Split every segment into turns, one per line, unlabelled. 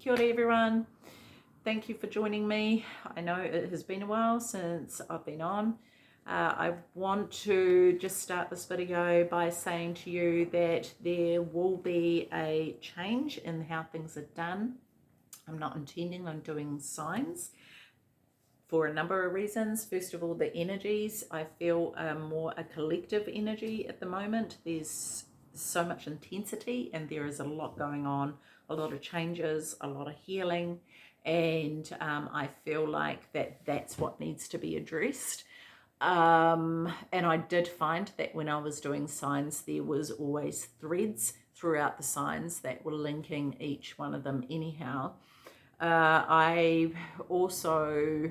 Kia ora everyone. Thank you for joining me. I know it has been a while since I've been on. I want to just start this video by saying to you that there will be a change in how things are done. I'm not intending on doing signs for a number of reasons. First of all, the energies, I feel are more a collective energy at the moment. There's so much intensity and there is a lot going on, a lot of changes, a lot of healing, and I feel like that's what needs to be addressed. And I did find that when I was doing signs, there was always threads throughout the signs that were linking each one of them anyhow. I also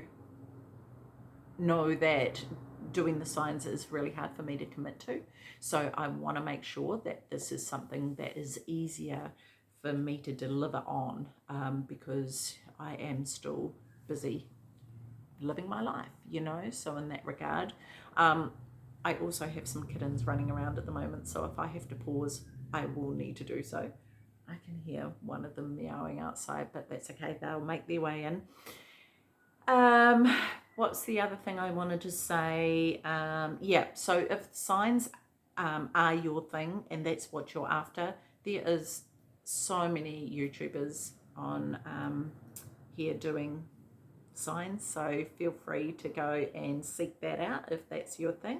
know that doing the signs is really hard for me to commit to, so I want to make sure that this is something that is easier for me to deliver on, because I am still busy living my life, so in that regard, I also have some kittens running around at the moment, so if I have to pause, I will need to do so. I can hear one of them meowing outside, but that's okay, they'll make their way in. What's the other thing I wanted to say? Yeah, so if signs are your thing and that's what you're after, there is so many YouTubers on here doing signs, so feel free to go and seek that out if that's your thing.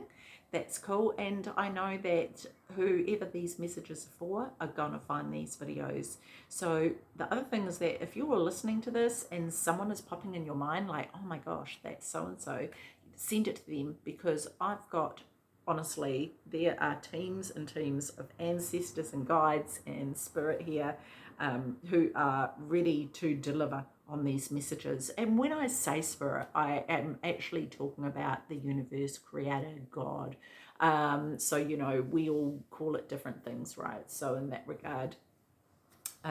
That's cool, and I know that whoever these messages are for are gonna find these videos. So the other thing is that if you were listening to this and someone is popping in your mind like, oh my gosh, that's so and so, send it to them, because I've got, honestly, there are teams and teams of ancestors and guides and spirit here who are ready to deliver on these messages. And when I say spirit, I am actually talking about the universe, creator, God. So we all call it different things, right? So in that regard,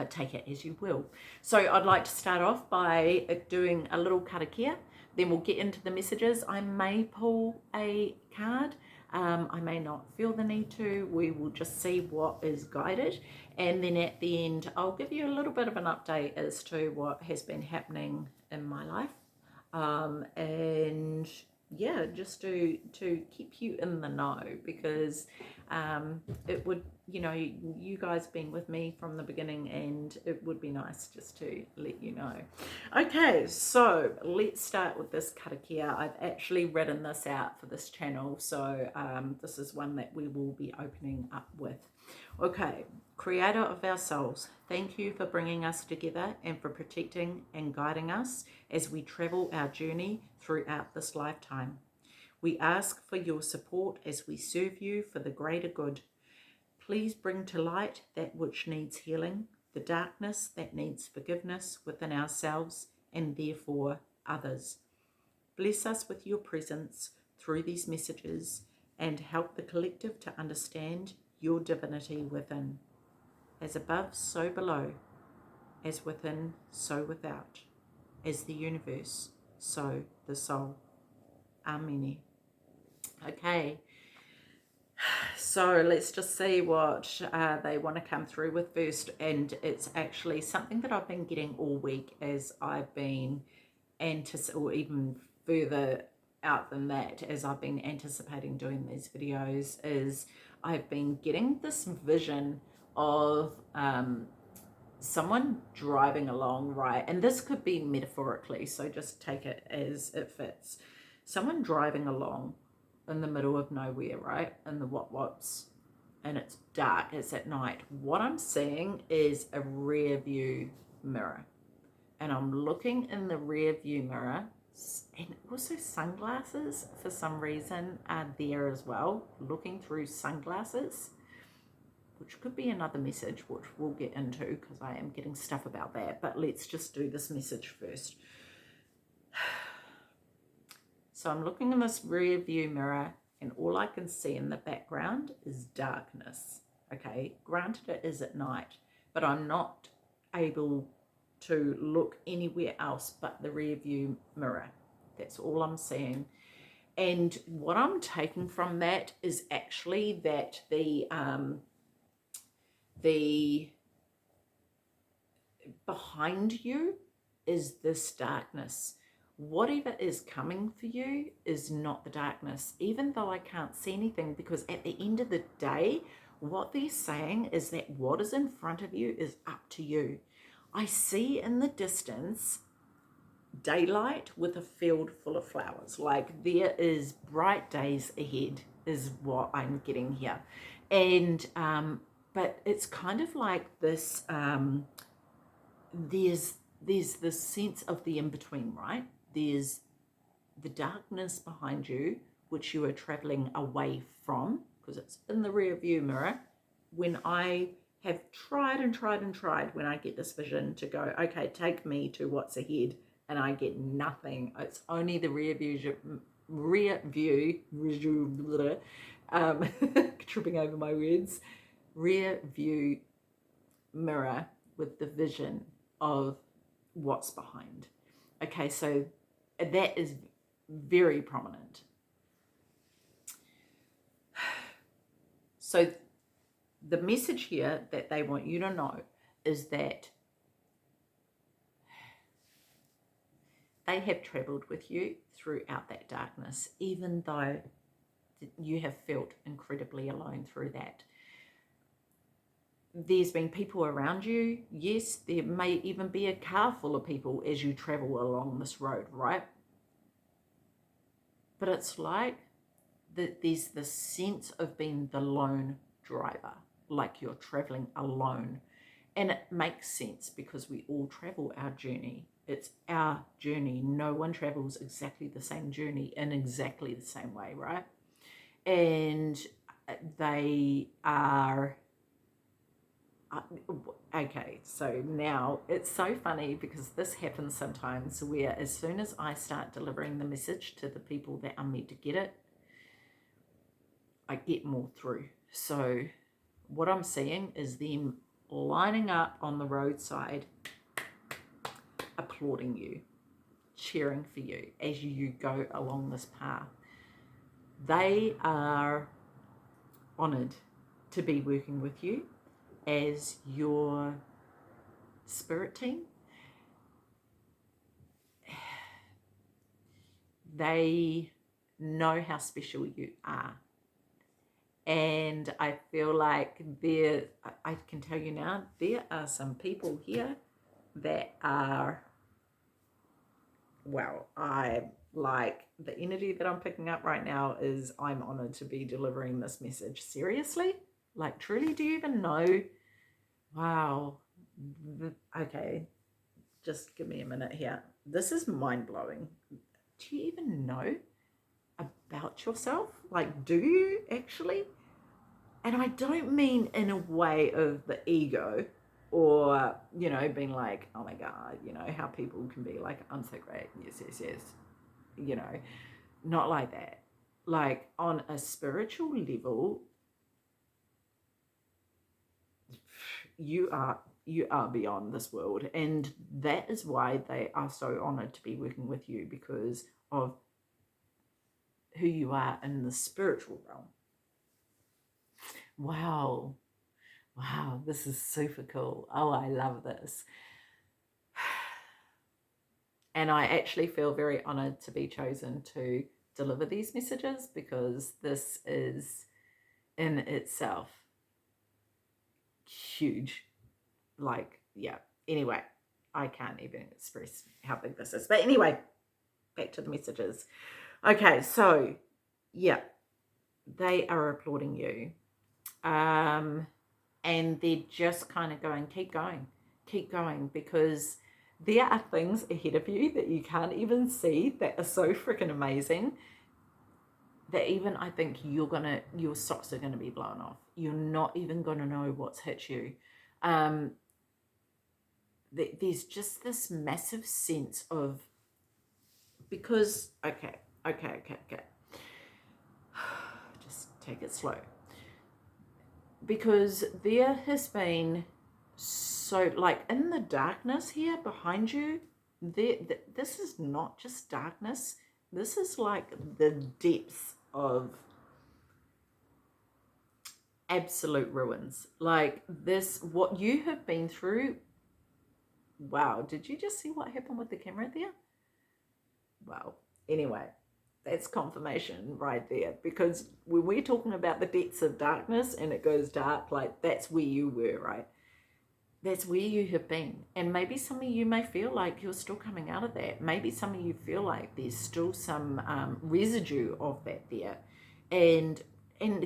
take it as you will. So I'd like to start off by doing a little karakia, then we'll get into the messages. I may pull a card, I may not feel the need to. We will just see what is guided, and then at the end I'll give you a little bit of an update as to what has been happening in my life, and yeah, just to keep you in the know, because it would, you guys been with me from the beginning, and it would be nice just to let you know. Okay, so let's start with this karakia. I've actually written this out for this channel, so this is one that we will be opening up with. Okay, Creator of our souls, thank you for bringing us together and for protecting and guiding us as we travel our journey throughout this lifetime. We ask for your support as we serve you for the greater good. Please bring to light that which needs healing, the darkness that needs forgiveness within ourselves and therefore others. Bless us with your presence through these messages and help the collective to understand your divinity within. As above, so below. As within, so without. As the universe, so the soul. Amen. Okay, so let's just see what they want to come through with first, and it's actually something that I've been getting all week as I've been or even further out than that, as I've been anticipating doing these videos, is I've been getting this vision of someone driving along, right? And this could be metaphorically, so just take it as it fits. Someone driving along in the middle of nowhere, right? In the what-whats, and it's dark, it's at night. What I'm seeing is a rear view mirror, and I'm looking in the rear view mirror, and also sunglasses for some reason are there as well, looking through sunglasses, which could be another message, which we'll get into because I am getting stuff about that. But let's just do this message first. So I'm looking in this rear view mirror, and all I can see in the background is darkness. Okay, granted it is at night, but I'm not able to look anywhere else but the rear view mirror. That's all I'm seeing. And what I'm taking from that is actually that the behind you is this darkness. Whatever is coming for you is not the darkness, even though I can't see anything, because at the end of the day, what they're saying is that what is in front of you is up to you. I see in the distance daylight with a field full of flowers. Like, there is bright days ahead is what I'm getting here. And but it's kind of like this, there's this sense of the in-between, right? There's the darkness behind you, which you are traveling away from, because it's in the rear view mirror. When I have tried and tried and tried, when I get this vision to go, okay, take me to what's ahead, and I get nothing. It's only the rear view, tripping over my words, rear view mirror with the vision of what's behind. Okay, so that is very prominent. So the message here that they want you to know is that they have traveled with you throughout that darkness, even though you have felt incredibly alone through that. There's been people around you. Yes, there may even be a car full of people as you travel along this road, right? But it's like there's this sense of being the lone driver, like you're traveling alone. And it makes sense because we all travel our journey. It's our journey. No one travels exactly the same journey in exactly the same way, right? And they are... okay, so now it's so funny because this happens sometimes where as soon as I start delivering the message to the people that are meant to get it, I get more through. So what I'm seeing is them lining up on the roadside, applauding you, cheering for you as you go along this path. They are honored to be working with you as your spirit team. They know how special you are. And I feel like I can tell you now, there are some people here that are, well, I like the energy that I'm picking up right now is I'm honored to be delivering this message. Seriously? Like, truly, do you even know? Wow. Okay, just give me a minute here. This is mind-blowing. Do you even know about yourself? Like, do you actually? And I don't mean in a way of the ego or, you know, being like, oh my God, you know, how people can be like, I'm so great. Yes, yes, yes. You know, not like that. Like, on a spiritual level, you are beyond this world. And that is why they are so honored to be working with you, because of who you are in the spiritual realm. Wow, this is super cool. Oh, I love this. And I actually feel very honored to be chosen to deliver these messages, because this is in itself huge. Like, yeah, anyway, I can't even express how big this is. But anyway, back to the messages. Okay, so yeah, they are applauding you. And they're just kind of going, keep going, because there are things ahead of you that you can't even see that are so freaking amazing that even I think your socks are gonna be blown off. You're not even gonna know what's hit you. There's just this massive sense of, because okay. Just take it slow. Because there has been, so like in the darkness here behind you, this is not just darkness. This is like the depths of absolute ruins. Like this, what you have been through wow, did you just see what happened with the camera there? Well, anyway, that's confirmation right there, because when we're talking about the depths of darkness and it goes dark, like that's where you were, right? That's where you have been. And maybe some of you may feel like you're still coming out of that. Maybe some of you feel like there's still some residue of that there. And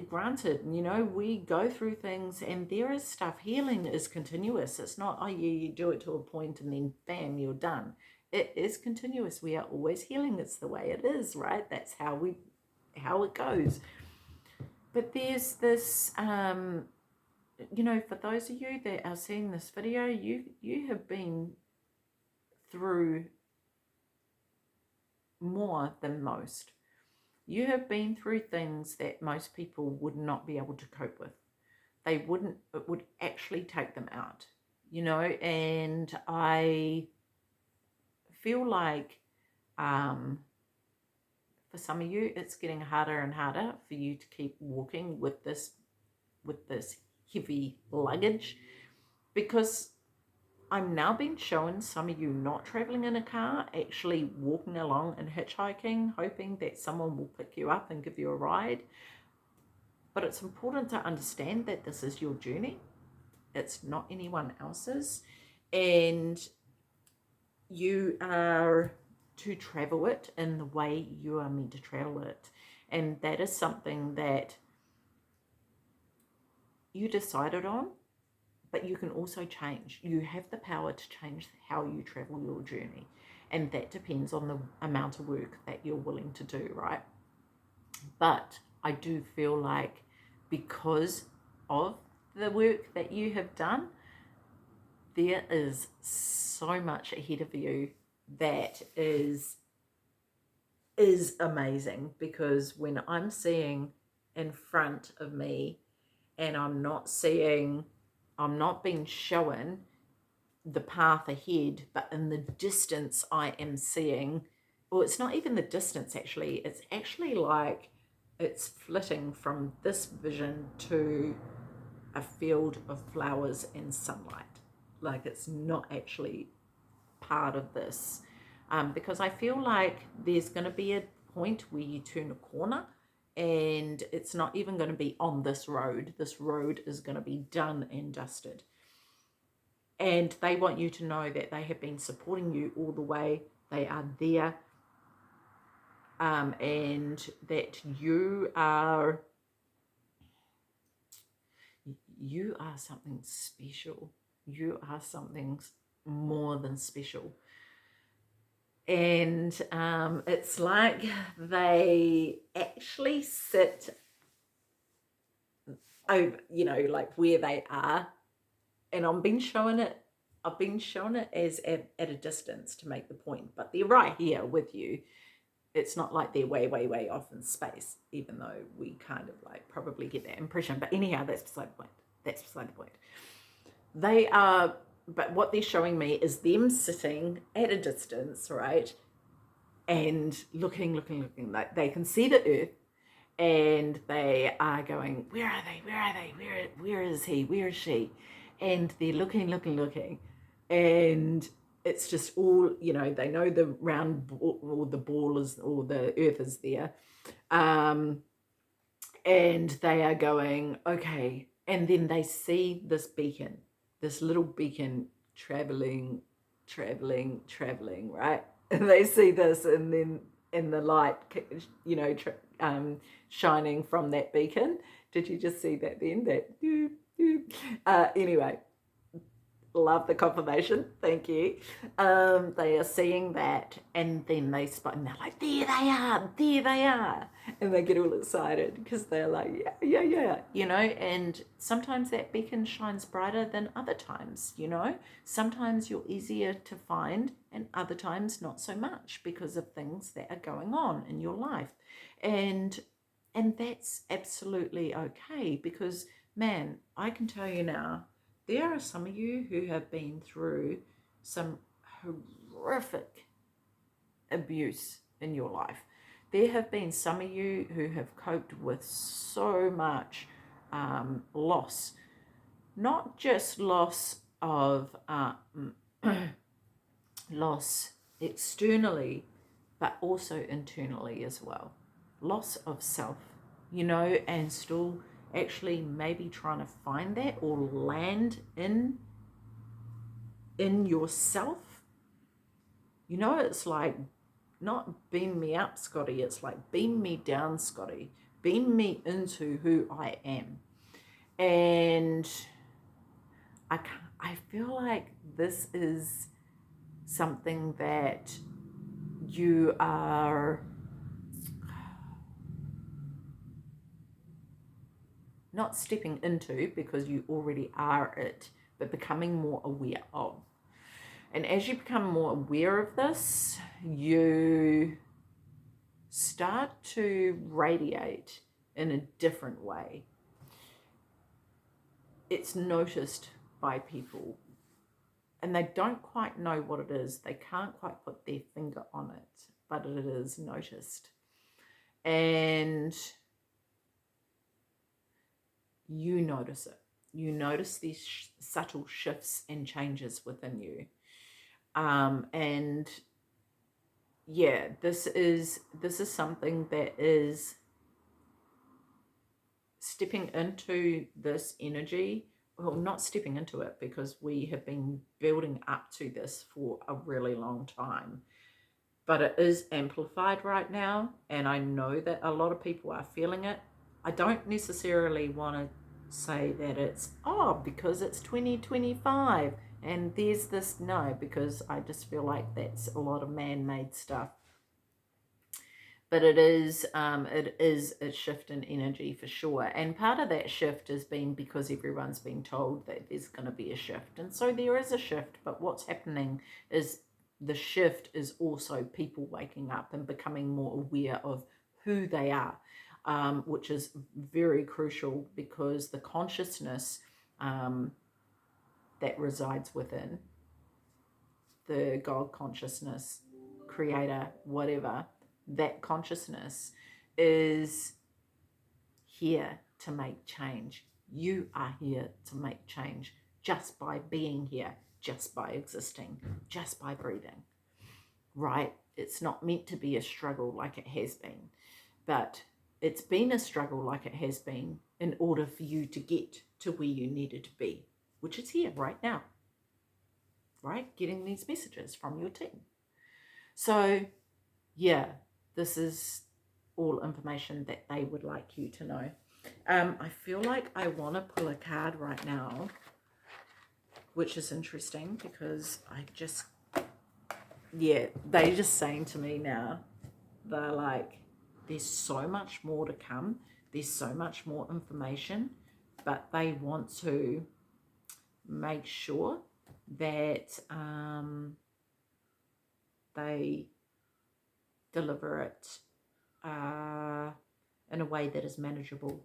granted, you know, we go through things and there is stuff. Healing is continuous. It's not, oh yeah, you do it to a point and then bam, you're done. It is continuous. We are always healing. It's the way it is, right? That's how it goes. But there's this you know, for those of you that are seeing this video, you have been through more than most. You have been through things that most people would not be able to cope with. It would actually take them out, you know, and I feel like for some of you, it's getting harder and harder for you to keep walking with this heavy luggage, because I'm now being shown some of you not traveling in a car, actually walking along and hitchhiking, hoping that someone will pick you up and give you a ride. But it's important to understand that this is your journey. It's not anyone else's. And you are to travel it in the way you are meant to travel it. And that is something that you decided on, but you can also change. You have the power to change how you travel your journey. And that depends on the amount of work that you're willing to do, right? But I do feel like because of the work that you have done, there is so much ahead of you that is amazing. Because when I'm seeing in front of me and I'm not being shown the path ahead, but in the distance I am seeing, well, it's not even the distance actually, it's actually like it's flitting from this vision to a field of flowers and sunlight. Like it's not actually part of this, because I feel like there's going to be a point where you turn a corner and it's not even going to be on this road. This road is going to be done and dusted. And they want you to know that they have been supporting you all the way. They are there. And that you are something special. You are something more than special. And it's like they actually sit over, you know, like where they are. And I've been showing it as at a distance to make the point, but they're right here with you. It's not like they're way, way, way off in space, even though we kind of like probably get that impression. But anyhow, that's beside the point. They are, but what they're showing me is them sitting at a distance, right? And looking, like they can see the earth and they are going, where are they? Where is he? Where is she? And they're looking. And it's just all, you know, they know the round ball, or the ball is, or the earth is there. And they are going, okay. And then they see this beacon, this little beacon traveling, right? And they see this, and then in the light, you know, shining from that beacon. Did you just see that then? Anyway, love the confirmation. Thank you. They are seeing that, and then they spot, and they're like, there they are. And they get all excited because they're like, yeah, you know. And sometimes that beacon shines brighter than other times, you know. Sometimes you're easier to find, and other times not so much because of things that are going on in your life. And that's absolutely okay, because, man, I can tell you now, there are some of you who have been through some horrific abuse in your life. There have been some of you who have coped with so much loss, not just loss of loss externally, but also internally as well. Loss of self, you know, and still actually maybe trying to find that or land in yourself. You know, it's like not beam me up, Scotty. It's like beam me down, Scotty. Beam me into who I am. And I feel like this is something that you are not stepping into because you already are it, but becoming more aware of. And as you become more aware of this, you start to radiate in a different way. It's noticed by people and they don't quite know what it is. They can't quite put their finger on it, but it is noticed. And you notice it. You notice these subtle shifts and changes within you. And yeah, this is something that is stepping into this energy. Well, not stepping into it, because we have been building up to this for a really long time, but it is amplified right now, and I know that a lot of people are feeling it. I don't necessarily want to say that it's because it's 2025 and there's this. No, because I just feel like that's a lot of man-made stuff. But it is a shift in energy for sure. And part of that shift has been because everyone's been told that there's going to be a shift. And so there is a shift, but what's happening is the shift is also people waking up and becoming more aware of who they are, which is very crucial, because the consciousness that resides within, the God consciousness, creator, whatever, that consciousness is here to make change. You are here to make change just by being here, just by existing, just by breathing, right? It's not meant to be a struggle like it has been, but it's been a struggle like it has been in order for you to get to where you needed to be, which is here right now, right? Getting these messages from your team. So yeah, this is all information that they would like you to know. I feel like I want to pull a card right now, which is interesting because they're just saying to me now, they're like, there's so much more to come. There's so much more information, but they want to make sure that they deliver it in a way that is manageable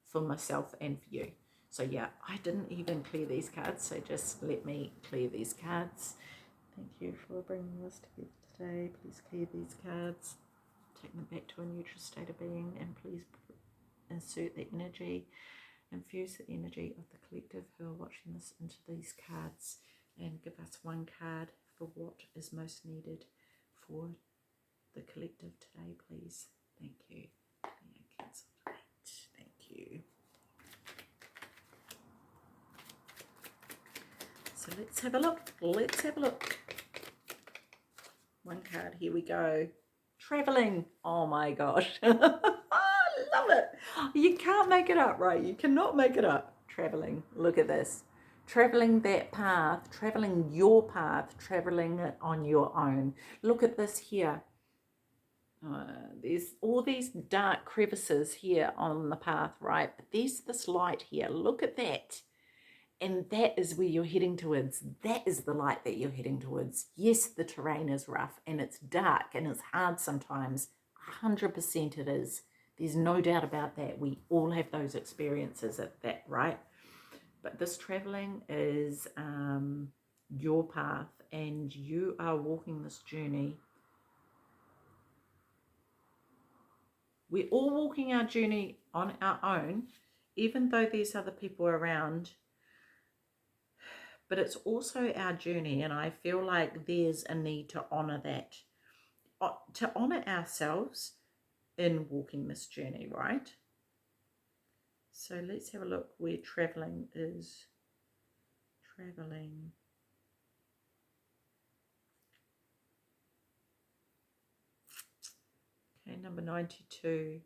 for myself and for you. So yeah, I didn't even clear these cards, so just let me clear these cards. Thank you for bringing this together today. Please clear these cards, take them back to a neutral state of being, and please insert the energy, infuse the energy of the collective who are watching this into these cards, and give us one card for what is most needed for the collective today, please. Thank you. Yeah, cancel date. Thank you. So let's have a look. Let's have a look. One card. Here we go. Traveling. Oh my gosh. I love it. You can't make it up, right? You cannot make it up. Traveling. Look at this. Traveling that path, traveling your path, traveling it on your own. Look at this here. There's all these dark crevices here on the path, right? But there's this light here. Look at that. And that is where you're heading towards. That is the light that you're heading towards. Yes, the terrain is rough and it's dark and it's hard sometimes. 100% it is. There's no doubt about that. We all have those experiences at that, right? But this traveling is your path, and you are walking this journey. We're all walking our journey on our own, even though there's other people around. but it's also our journey. And I feel like there's a need to honor that, to honor ourselves in walking this journey, right? So let's have a look where traveling is. Traveling. Okay, number 92.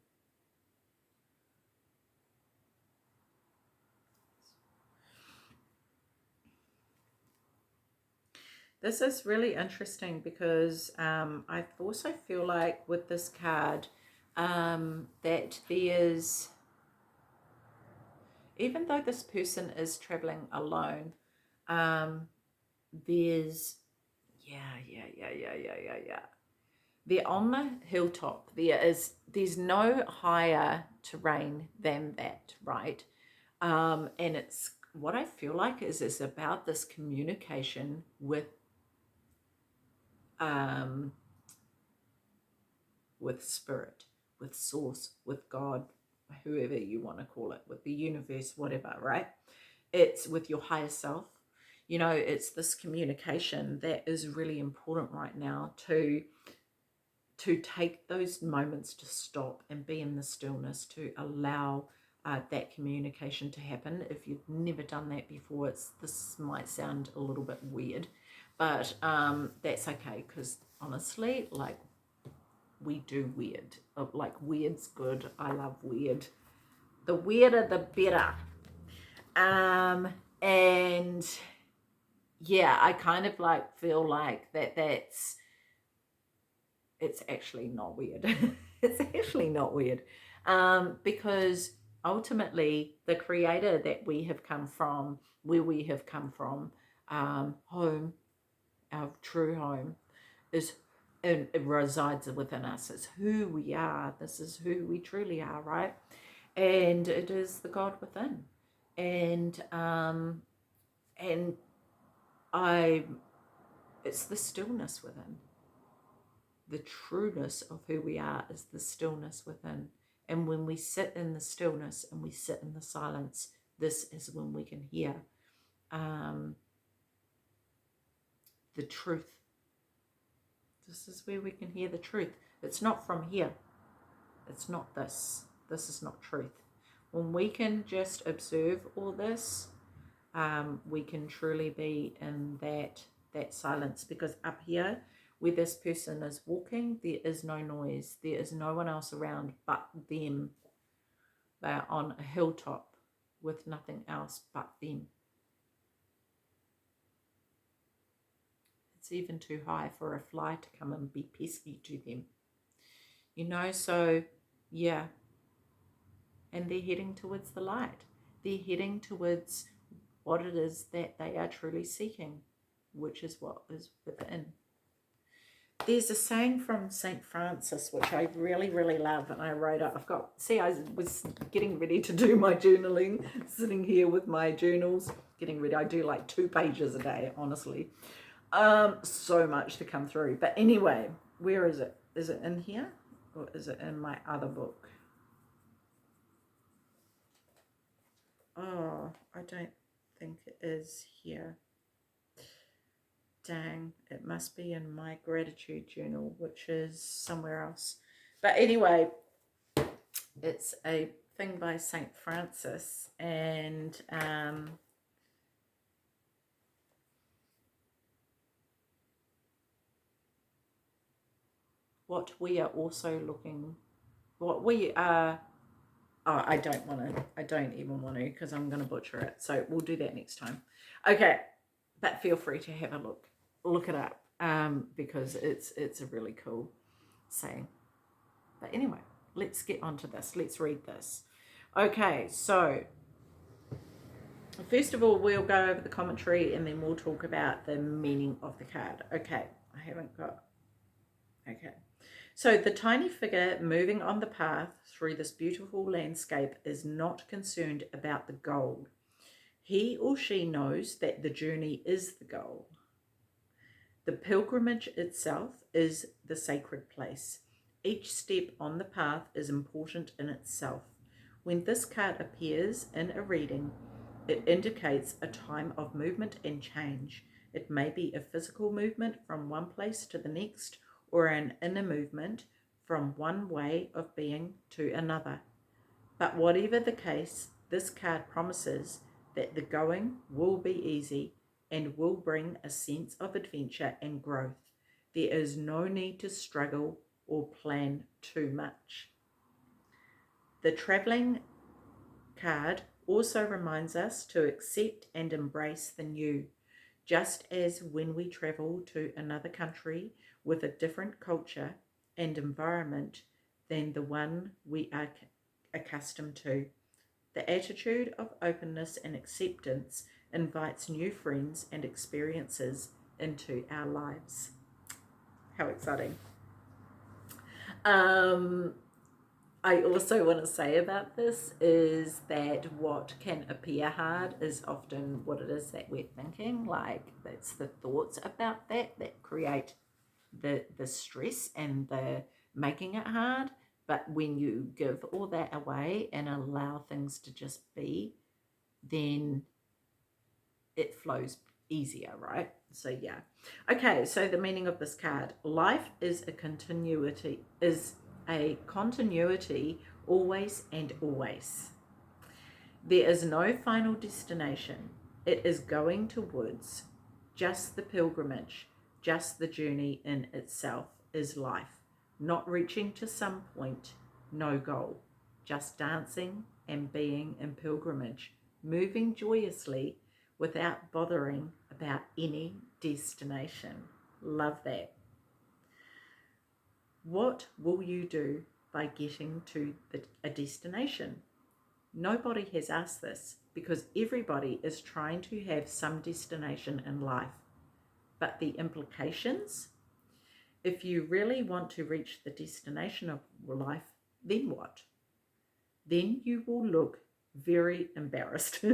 This is really interesting because I also feel like with this card that there's, even though this person is traveling alone, there's, yeah. They're on the hilltop. There's no higher terrain than that, right? And it's, what I feel like is about this communication with spirit, with source, with God, whoever you want to call it, with the universe, whatever, right? It's with your higher self. You know, it's this communication that is really important right now, to take those moments to stop and be in the stillness, to allow that communication to happen. If you've never done that before, this might sound a little bit weird, but that's okay, because honestly, like, we do weird. Like, weird's good. I love weird. The weirder, the better. And yeah, I kind of like feel like that's, it's actually not weird. It's actually not weird. Because ultimately the creator that we have come from, where we have come from, home, our true home, is, and it resides within us. It's who we are. This is who we truly are, right? And it is the God within. And I it's the stillness within. The trueness of who we are is the stillness within. And when we sit in the stillness and we sit in the silence, this is when we can hear the truth. This is where we can hear the truth. It's not from here. It's not this. This is not truth. When we can just observe all this, we can truly be in that silence. Because up here, where this person is walking, there is no noise. There is no one else around but them. They are on a hilltop with nothing else but them. It's even too high for a fly to come and be pesky to them. You know, so yeah. And they're heading towards the light. They're heading towards what it is that they are truly seeking, which is what is within. There's a saying from St. Francis, which I really, really love, and I wrote it. I was getting ready to do my journaling, sitting here with my journals, getting ready. I do like 2 pages a day, honestly. So much to come through. But anyway, where is it? Is it in here? Or is it in my other book? Oh, I don't think it is here. Dang, it must be in my gratitude journal, which is somewhere else. But anyway, it's a thing by St. Francis, and what we are also looking, what we are, oh, I don't even want to, because I'm going to butcher it. So we'll do that next time. Okay, but feel free to have a look it up, because it's a really cool saying. But anyway, let's get onto this. Let's read this. Okay, so first of all, we'll go over the commentary and then we'll talk about the meaning of the card. Okay, I haven't got... Okay. So the tiny figure moving on the path through this beautiful landscape is not concerned about the goal. He or she knows that the journey is the goal. The pilgrimage itself is the sacred place. Each step on the path is important in itself. When this card appears in a reading, It indicates a time of movement and change. It may be a physical movement from one place to the next, or an inner movement from one way of being to another. But whatever the case, this card promises that the going will be easy and will bring a sense of adventure and growth. There is no need to struggle or plan too much. The traveling card also reminds us to accept and embrace the new, just as when we travel to another country with a different culture and environment than the one we are accustomed to. The attitude of openness and acceptance invites new friends and experiences into our lives. How exciting. I also want to say about this is that what can appear hard is often what it is that we're thinking. Like, it's the thoughts about that create the stress and the making it hard. But when you give all that away and allow things to just be, then it flows easier, right? So yeah. Okay, so the meaning of this card. Life is a continuity, always and always. There is no final destination. It is going towards just the pilgrimage, just the journey in itself is life. Not reaching to some point, no goal. Just dancing and being in pilgrimage, moving joyously without bothering about any destination. Love that. What will you do by getting to a destination? Nobody has asked this because everybody is trying to have some destination in life. But the implications, if you really want to reach the destination of life, then what? Then you will look very embarrassed.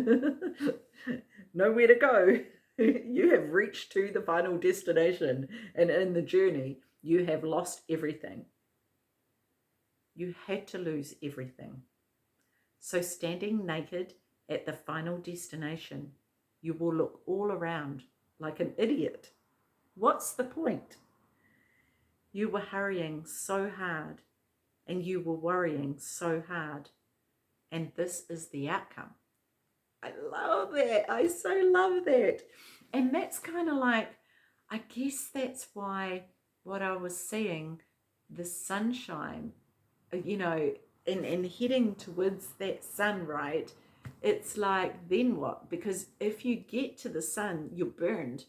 Nowhere to go. You have reached to the final destination, and in the journey, you have lost everything. You had to lose everything. So standing naked at the final destination, you will look all around like an idiot. What's the point? You were hurrying so hard, and you were worrying so hard, and this is the outcome. I love that. I so love that. And that's kind of like, I guess that's why what I was seeing, the sunshine, and heading towards that sun, right? It's like, then what? Because if you get to the sun, you're burned,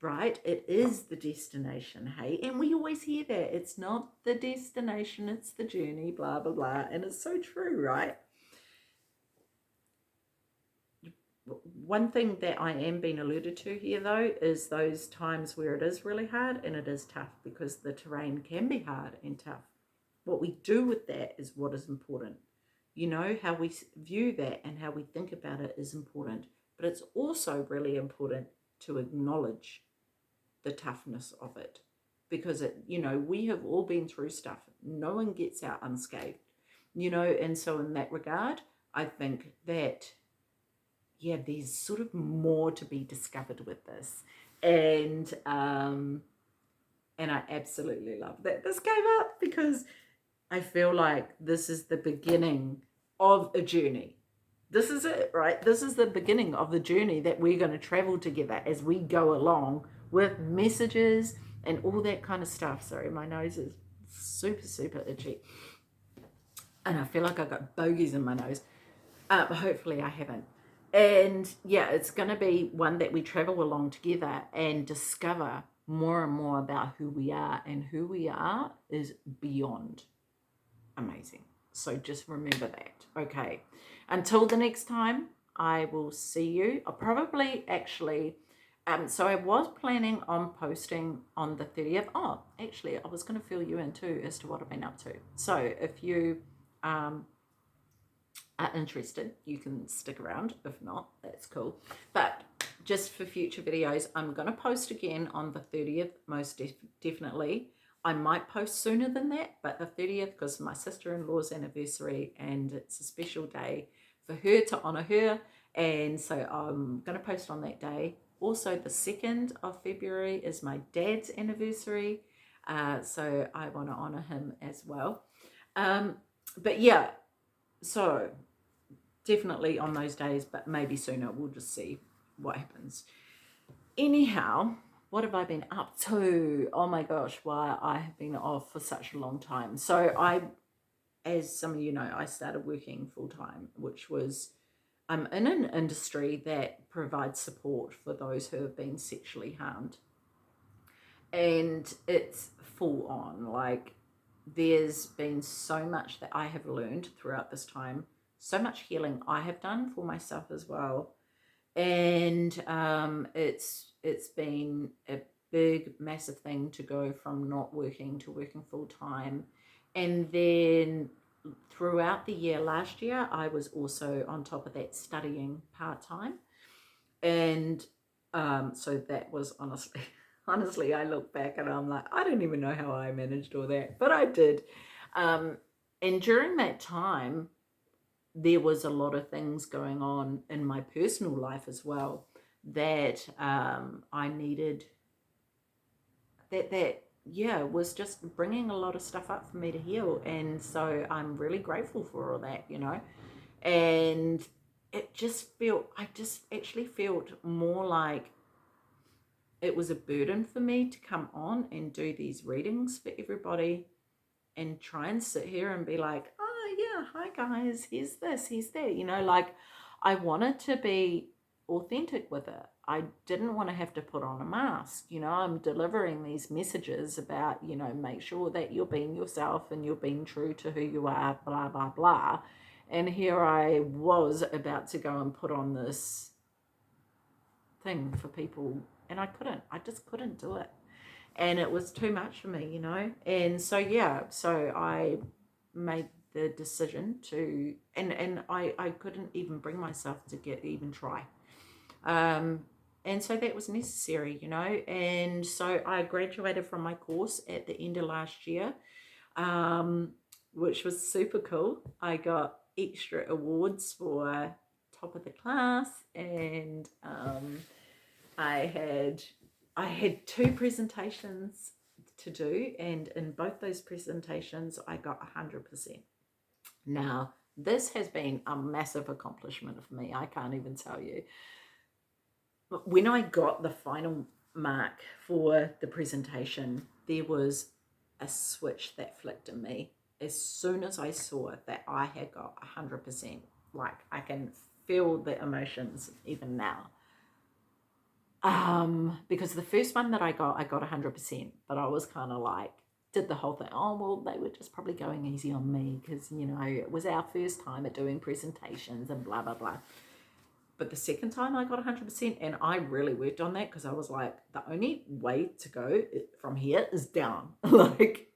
right? It is the destination, hey? And we always hear that. It's not the destination, it's the journey, blah, blah, blah. And it's so true, right? One thing that I am being alluded to here, though, is those times where it is really hard and it is tough, because the terrain can be hard and tough. What we do with that is what is important. How we view that and how we think about it is important. But it's also really important to acknowledge the toughness of it, because we have all been through stuff. No one gets out unscathed, and so in that regard, I think that, yeah, there's sort of more to be discovered with this. And I absolutely love that this came up, because I feel like this is the beginning of a journey. This is it, right? This is the beginning of the journey that we're going to travel together as we go along, with messages and all that kind of stuff. Sorry, my nose is super, super itchy. And I feel like I've got bogies in my nose. But hopefully I haven't. And yeah, it's going to be one that we travel along together and discover more and more about who we are. And who we are is beyond amazing. So just remember that. Okay. Until the next time, I will see you. I'll probably actually, so I was planning on posting on the 30th. Oh, actually, I was going to fill you in too as to what I've been up to. So if you are interested, you can stick around. If not, that's cool. But just for future videos, I'm going to post again on the 30th, most definitely. I might post sooner than that, but the 30th, because of my sister-in-law's anniversary, and it's a special day for her, to honor her. And so I'm going to post on that day. Also, the 2nd of February is my dad's anniversary. So I want to honor him as well. But yeah, so definitely on those days, but maybe sooner. We'll just see what happens. Anyhow, what have I been up to? Oh my gosh, why I have been off for such a long time. So as some of you know, I started working full time, which was I'm in an industry that provides support for those who have been sexually harmed. And it's full on. Like, there's been so much that I have learned throughout this time, so much healing I have done for myself as well. And it's been a big, massive thing to go from not working to working full time. And then throughout the year last year, I was also on top of that studying part-time. And so that was honestly, I look back and I'm like, I don't even know how I managed all that, but I did. And during that time, there was a lot of things going on in my personal life as well that I needed, that yeah, was just bringing a lot of stuff up for me to heal. And so I'm really grateful for all that, and I just actually felt more like it was a burden for me to come on and do these readings for everybody and try and sit here and be like, oh yeah, hi guys, here's this, here's that, like I wanted to be authentic with it. I didn't want to have to put on a mask. I'm delivering these messages about, make sure that you're being yourself and you're being true to who you are, blah, blah, blah. And here I was about to go and put on this thing for people, and I just couldn't do it. And it was too much for me, And so, yeah, so I made the decision to, and I couldn't even bring myself to even try. And so that was necessary, And so I graduated from my course at the end of last year, which was super cool. I got extra awards for top of the class, and I had 2 presentations to do, and in both those presentations I got 100%. Now, this has been a massive accomplishment for me. I can't even tell you. But when I got the final mark for the presentation, there was a switch that flicked in me. As soon as I saw that I had got 100%, like I can feel the emotions even now. Because the first one that I got 100%, but I was kind of like, did the whole thing, oh, well, they were just probably going easy on me because, it was our first time at doing presentations and blah, blah, blah. But the second time I got 100%, and I really worked on that because I was like, the only way to go from here is down. Like,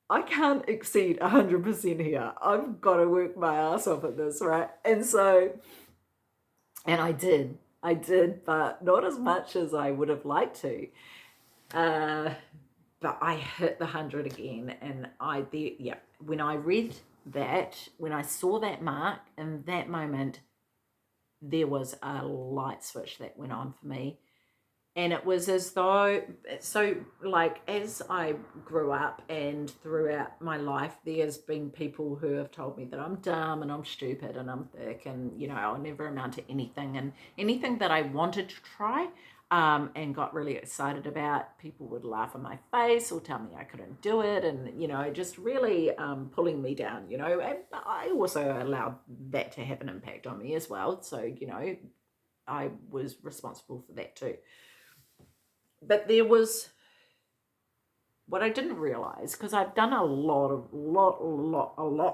I can't exceed 100% here. I've got to work my ass off at this, right? And so, and I did, but not as much as I would have liked to. But I hit the 100 again, and when I read that, when I saw that mark in that moment, there was a light switch that went on for me. And it was as though, so like as I grew up and throughout my life, there's been people who have told me that I'm dumb and I'm stupid and I'm thick and, I'll never amount to anything. And anything that I wanted to try and got really excited about, people would laugh in my face or tell me I couldn't do it. And, just really pulling me down, and I also allowed that to have an impact on me as well. So, I was responsible for that too. But there was what I didn't realize, because I've done a lot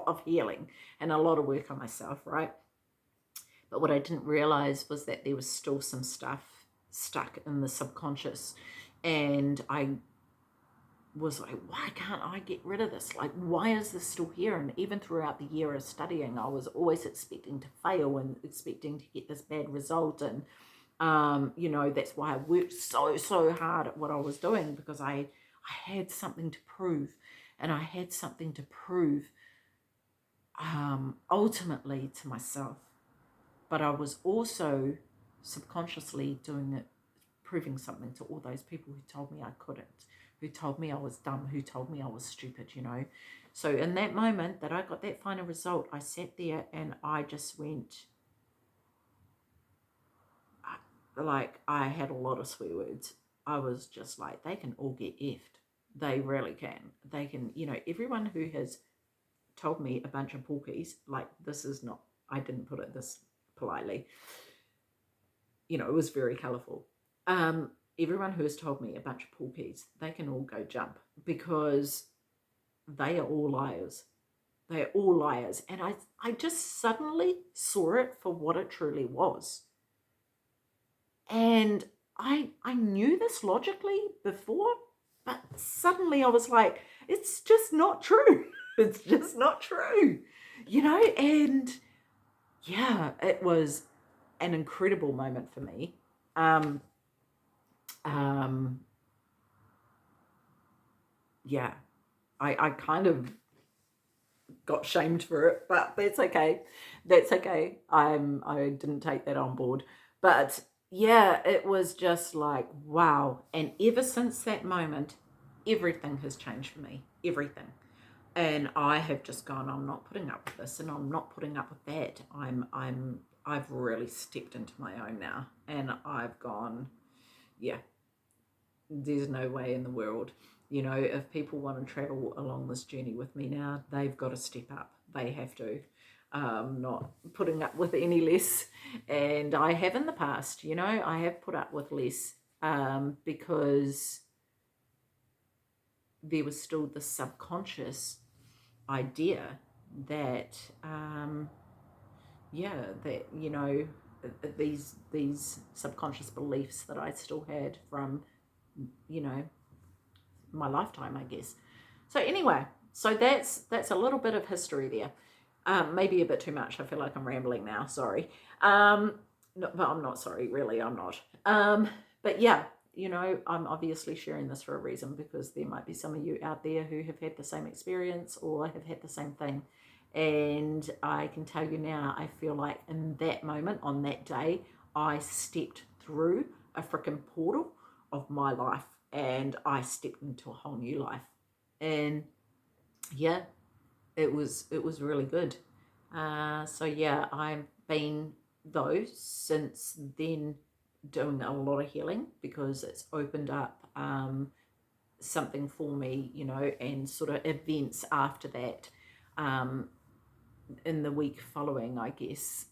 of healing and a lot of work on myself, right? But what I didn't realize was that there was still some stuff stuck in the subconscious, and I was like, why can't I get rid of this? Like, why is this still here? And even throughout the year of studying, I was always expecting to fail and expecting to get this bad result. And that's why I worked so hard at what I was doing, because I had something to prove, and I had something to prove ultimately to myself. but I was also subconsciously doing it, proving something to all those people who told me I couldn't, who told me I was dumb, who told me I was stupid, you know. So in that moment that I got that final result, I sat there and I just went, like, I had a lot of swear words. I was just like, they can all get effed. They really can. They can, you know, everyone who has told me a bunch of porkies, like, this is not, I didn't put it this politely, you know, it was very colourful. Everyone who has told me a bunch of porkies, they can all go jump, because they are all liars. They are all liars. And I just suddenly saw it for what it truly was. And I knew this logically before, but suddenly I was like, it's just not true. It's just not true, you know? And yeah, it was an incredible moment for me. Yeah, I kind of got shamed for it, but that's okay. That's okay. I didn't take that on board. But yeah, it was just like, wow. And ever since that moment, everything has changed for me. Everything. And I have just gone, I'm not putting up with this, and I'm not putting up with that. I've really stepped into my own now, and I've gone, yeah, there's no way in the world. You know, if people want to travel along this journey with me now, they've got to step up. They have to. Not putting up with any less. And I have in the past, you know, I have put up with less, because there was still the subconscious idea that, that, you know, these subconscious beliefs that I still had from, you know, my lifetime, I guess. So anyway, so that's a little bit of history there. Maybe a bit too much. I feel like I'm rambling now. Sorry. No, but I'm not sorry. Really, I'm not. But yeah, you know, I'm obviously sharing this for a reason, because there might be some of you out there who have had the same experience or have had the same thing. And I can tell you now, I feel like in that moment, on that day, I stepped through a freaking portal of my life, and I stepped into a whole new life. And yeah, it was really good. So yeah, I've been, though, since then, doing a lot of healing, because it's opened up something for me, you know, and sort of events after that, in the week following, I guess,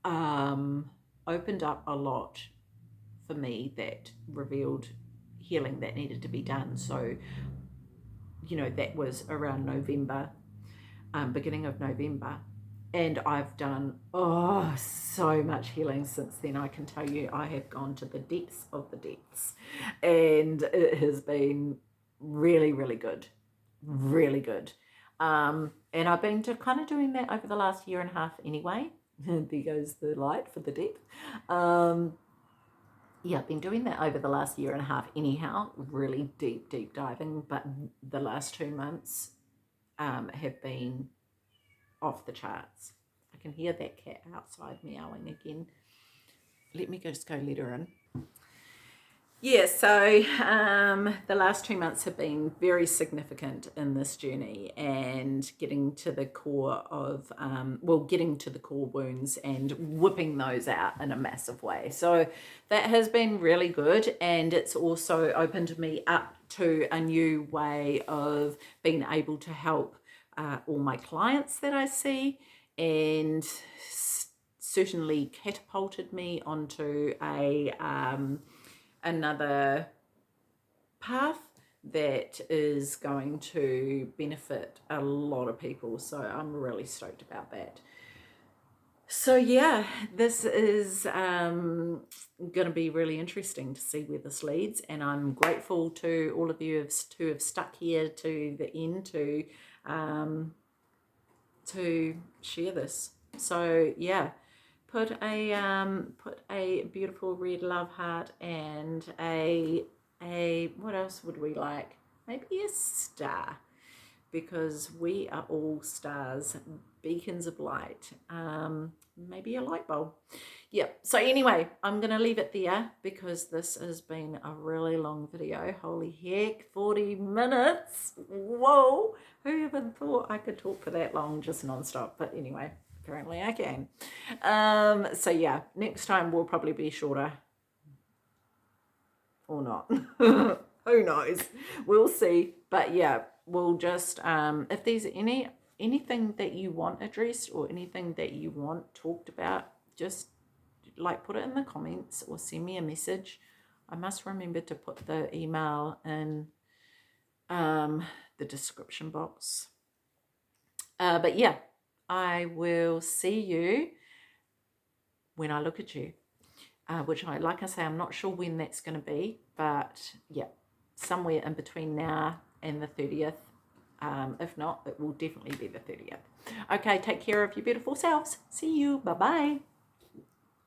opened up a lot for me that revealed healing that needed to be done. So, you know, that was around November, beginning of November. And I've done, so much healing since then. I can tell you, I have gone to the depths of the depths. And it has been really, really good. Really good. And I've been kind of doing that over the last year and a half anyway. There goes the light for the depth. Yeah, I've been doing that over the last year and a half anyhow, really deep diving. But the last 2 months have been off the charts. I can hear that cat outside meowing again. Let me just go let her in. Yeah, so the last 2 months have been very significant in this journey, and getting to the core of, getting to the core wounds and whipping those out in a massive way. So that has been really good, and it's also opened me up to a new way of being able to help all my clients that I see, and certainly catapulted me onto another path that is going to benefit a lot of people. So I'm really stoked about that. So yeah, this is going to be really interesting to see where this leads, and I'm grateful to all of you who have stuck here to the end to share this. So yeah, put a beautiful red love heart and a what else would we like? Maybe a star. because we are all stars, beacons of light, maybe a light bulb. Yep. So anyway, I'm going to leave it there because this has been a really long video. Holy heck, 40 minutes. Whoa. Who even thought I could talk for that long just nonstop? But anyway, apparently I can. So yeah, next time will probably be shorter. Or not. Who knows? We'll see. But yeah, we'll just, if there's anything that you want addressed or anything that you want talked about, just like put it in the comments or send me a message. I must remember to put the email in the description box. But yeah, I will see you when I look at you. Which like I say, I'm not sure when that's going to be, but yeah, somewhere in between now and the 30th. If not, it will definitely be the 30th. Okay, take care of your beautiful selves. See you. Bye-bye.